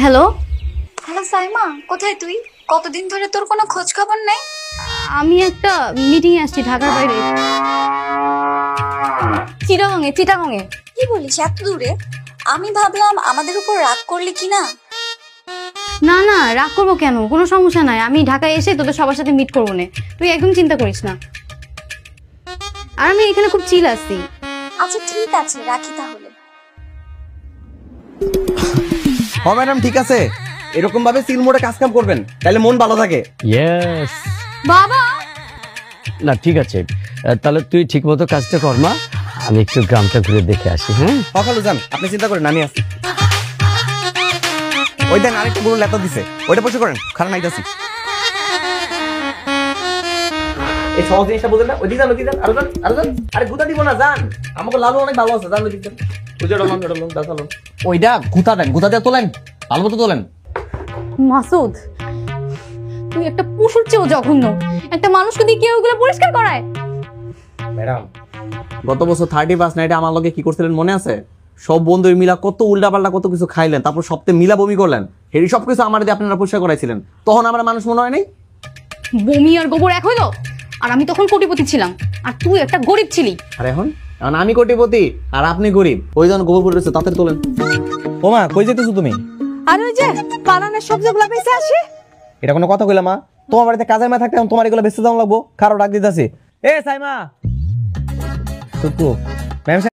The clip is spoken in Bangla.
হ্যালো হ্যালো সাইমা, কোথায় তুই? কতদিন ধরে তোর কোনো খোঁজ খবর নেই। আমি একটা মিটিং এ আসছি ঢাকার বাইরে। চিটাগংয়ে। কি বলিস এত দূরে? আমি ভাবলাম আমাদের উপর রাগ করলি কি না। না না, রাগ করবো কেন? কোনো সমস্যা নাই, আমি ঢাকায় এসে তোদের সবার সাথে মিট করবো না, তুই একদম চিন্তা করিস না। আর আমি এখানে খুব চিল আছি। আচ্ছা ঠিক আছে, রাখি তাহলে। হ্যাঁ ম্যাডাম, ঠিক আছে, এরকম ভাবে সিল মোড়ে কাজ কাম করবেন, তাহলে মন ভালো থাকে। ইয়েস। বাবা না ঠিক আছে, তাহলে তুই ঠিক মতো কাজটা কর মা, আমি একটু গ্রামটা ঘুরে দেখে আসি। হ্যাঁ সকালে যান, আপনি চিন্তা করেন, আমি আছি। ওই দেন আরেকটা গরু লেতা দিছে, ওইটা পরিষ্কার করেন, খারাপ নাইতাছি। এই সহজ জিনিসটা বুঝেন না? ওই দিকে যান, আরো যান। আরে গুতা দিব না, যান, আমাকে লাভ অনেক ভালো আছে, যান ওই দিকে। ওইটা গুতা দেন, গুতা দিয়ে তোলেন, ভালো মতো তোলেন। মাসুদ, তুই একটা পশুর চেয়েও জঘন্য। একটা মানুষকে দিয়ে কেউ ওগুলো পরিষ্কার করায়? ম্যাডাম, গত বছর 31 নাইটে আমার লগে কি করছিলেন মনে আছে? সব বন্ধু মিলা কত উল্টাপাল্টা কত কিছু খাইলেন, তারপর সপ্তাহে মিলা বমি করলেন, এই সবকিছু আমার দিয়ে আপনারা পরিষ্কার করাইছিলেন। তখন আমরা মানুষ মনে হয় নাই? বমি আর গোবর এক হইলো? আর আমি তখন কোটিপতি ছিলাম, আর তুই একটা গরিব ছিলি। আর এখন আমি কোটিপতি আর আপনি গরিব, ওই জন্য গোবর পড়েছে, তাতে তোলেন। ওমা, কই যেতেছো তুমি? আর ওই যে বানানের সবজিগুলো বেঁচে আসি। এটা কোনো কথা কইলা মা? তোমার বাড়িতে কাজের মা থাকতে তোমার এগুলো বেঁচতে দাম লাগবো? কারো ডাক দিতেছি। এ সাইমা, টুকু ম্যাম